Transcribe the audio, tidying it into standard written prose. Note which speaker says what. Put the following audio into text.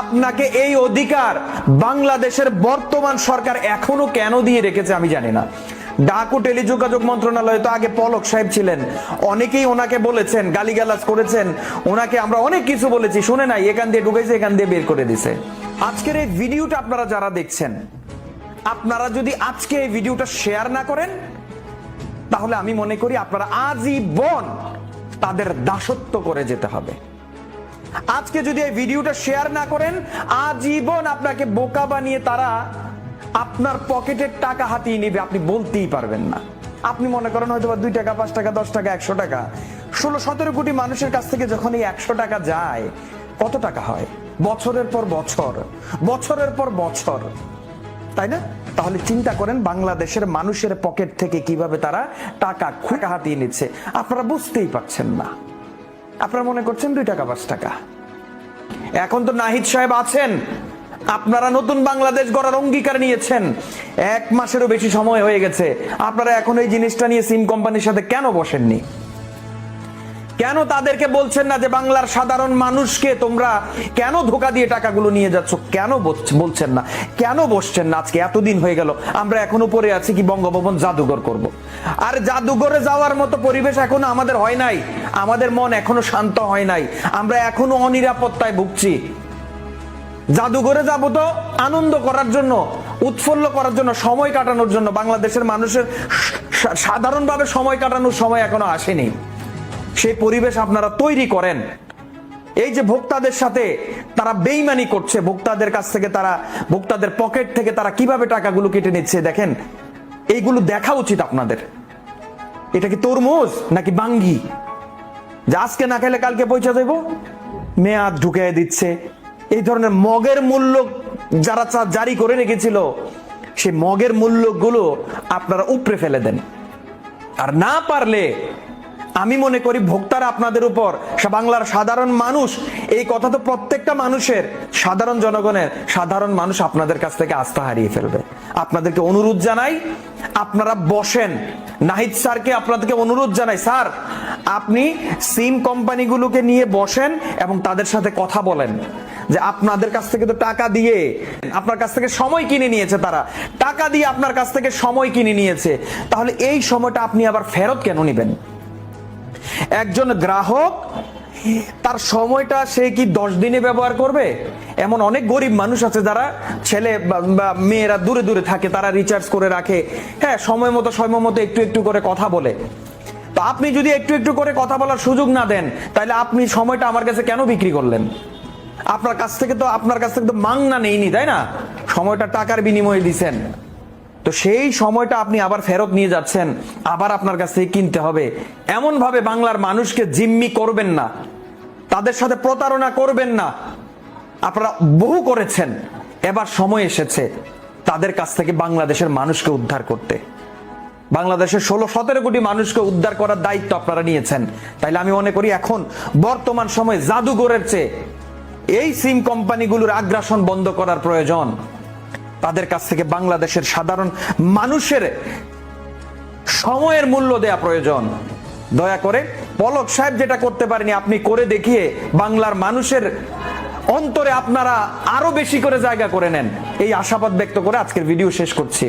Speaker 1: আপনাকে এই অধিকার বাংলাদেশের বর্তমান সরকার এখনো কেন দিয়ে রেখেছে আমি জানি না। ডাক ও টেলিযোগাযোগ মন্ত্রণালয়ে তো আগে পলক সাহেব ছিলেন, অনেকেই ওনাকে বলেছেন, গালিগালাজ করেছেন, ওনাকে আমরা অনেক কিছু বলেছি, শুনে নাই, এখান দিয়ে ঢুকেছে, এখান দিয়ে বের করে দিছে। আজকের এই ভিডিওটা আপনারা যারা দেখছেন, আপনারা যদি আজকে এই ভিডিওটা শেয়ার না করেন, তাহলে আমি মনে করি আপনারা আজীবন তাদের দাসত্ব করে যেতে হবে। আজকে যদি এই ভিডিওটা শেয়ার না করেন, আজীবন আপনাকে বোকা বানিয়ে তারা আপনার পকেটের টাকা হাতিয়ে নেবে, আপনি বলতেই পারবেন না। আপনি মনে করেন হয়তো 2 টাকা, 5 টাকা, 10 টাকা, 100 টাকা, 16-17 কোটি মানুষের কাছ থেকে যখন এই 100 টাকা যায়, কত টাকা হয়? বছরের পর বছর, বছরের পর বছর, তাই না? তাহলে চিন্তা করেন বাংলাদেশের মানুষের পকেট থেকে কিভাবে তারা টাকা হাতিয়ে নিচ্ছে। আপনারা বুঝতেই পারছেন না, আপনারা মনে করছেন 2 টাকা, 5 টাকা। এখন তো নাহিদ সাহেব আছেন, আপনারা নতুন বাংলাদেশ গড়ার অঙ্গীকার নিয়েছেন, 1 মাসেরও বেশি সময় হয়ে গেছে। আপনারা এখন এই জিনিসটা নিয়ে সিম কোম্পানির সাথে কেন বসেননি? কেন তাদেরকে বলছেন না যে বাংলার সাধারণ মানুষকে তোমরা কেন ধোকা দিয়ে টাকাগুলো নিয়ে যাচ্ছ? কেন বলছেন না? কেন বসছেন না? আজকে এতদিন হয়ে গেল, আমরা এখনো পড়ে আছি কি বঙ্গভবন জাদুঘর করব। আর জাদুঘরে যাওয়ার মতো পরিবেশ এখনো আমাদের হয় নাই, আমাদের মন এখনো শান্ত হয় নাই, আমরা এখনো অনিরাপত্তায় ভুগছি। জাদুঘরে যাব তো আনন্দ করার জন্য, উৎফুল্ল করার জন্য, সময় কাটানোর জন্য। বাংলাদেশের মানুষের সাধারণভাবে সময় কাটানোর সময় এখনো আসেনি। সেই পরিবেশ আপনারা তৈরি করেন। এই যে ভোক্তাদের সাথে তারা বেইমানি করছে, ভোক্তাদের কাছ থেকে তারা, ভোক্তাদের পকেট থেকে তারা কিভাবে টাকাগুলো কেটে নিচ্ছে, দেখেন, এইগুলো দেখা উচিত আপনাদের। এটা কি তরমুজ নাকি বাঙ্গি যে আজকে না খেলে কালকে পৌঁছে দেব? মেয়াদ ঢুকে দিচ্ছে। এই ধরনের মগের মূল্য যারা জারি করে রেখেছিল, সেই মগের মূল্যগুলো আপনারা উপড়ে ফেলে দেন। আর না পারলে আমি মনে করি ভোক্তারা আপনাদের উপর, বাংলার সাধারণ মানুষ, এই কথা তো প্রত্যেকটা মানুষের, সাধারণ জনগণের, সাধারণ মানুষ আপনাদের কাছ থেকে আস্থা হারিয়ে ফেলবে। আপনাদেরকে অনুরোধ জানাই, আপনারা বসেন। নাহিদ স্যারকে আপনাদেরকে অনুরোধ জানাই, স্যার আপনি সিম কোম্পানিগুলোকে নিয়ে বসেন এবং তাদের সাথে কথা বলেন যে আপনাদের কাছ থেকে তো টাকা দিয়ে, আপনার কাছ থেকে সময় কিনে নিয়েছে, তারা টাকা দিয়ে আপনার কাছ থেকে সময় কিনে নিয়েছে, তাহলে এই সময়টা আপনি আবার ফেরত কেন নেবেন? একজন গ্রাহক তার সময়টা সে কি 10 দিনে ব্যবহার করবে? এমন অনেক গরিব মানুষ আছে যারা, ছেলে বা মেয়েরা দূরে দূরে থাকে, তারা রিচার্জ করে রাখে, হ্যাঁ, সময় মতো একটু একটু করে কথা বলে। তো আপনি যদি একটু একটু করে কথা বলার সুযোগ না দেন, তাহলে আপনি সময়টা আমার কাছে কেন বিক্রি করলেন? আপনার কাছ থেকে তো মাংনা নেইনি, তাই না? সময়টা টাকার বিনিময়ে দিছেন, তো সেই সময়টা আপনি আবার ফেরত নিয়ে যাচ্ছেন, আবার আপনার কাছ থেকে কিনতে হবে। এমন ভাবে বাংলার মানুষকে জিম্মি করবেন না, তাদের সাথে প্রতারণা করবেন না। আপনারা বহু করেছেন, এবার সময় এসেছে তাদের কাছ থেকে বাংলাদেশের মানুষকে উদ্ধার করতে। বাংলাদেশের 16-17 কোটি মানুষকে উদ্ধার করার দায়িত্ব আপনারা নিয়েছেন। তাইলে আমি মনে করি এখন বর্তমান সময়ে জাদুঘরের চেয়ে এই সিম কোম্পানিগুলোর আগ্রাসন বন্ধ করার প্রয়োজন। তাদের কাছ থেকে বাংলাদেশের সাধারণ মানুষের সময়ের মূল্য দেয়া প্রয়োজন। দয়া করে পলক সাহেব যেটা করতে পারেনি, আপনি করে দেখিয়ে বাংলার মানুষের অন্তরে আপনারা আরো বেশি করে জায়গা করে নেন, এই আশাবাদ ব্যক্ত করে আজকের ভিডিও শেষ করছি।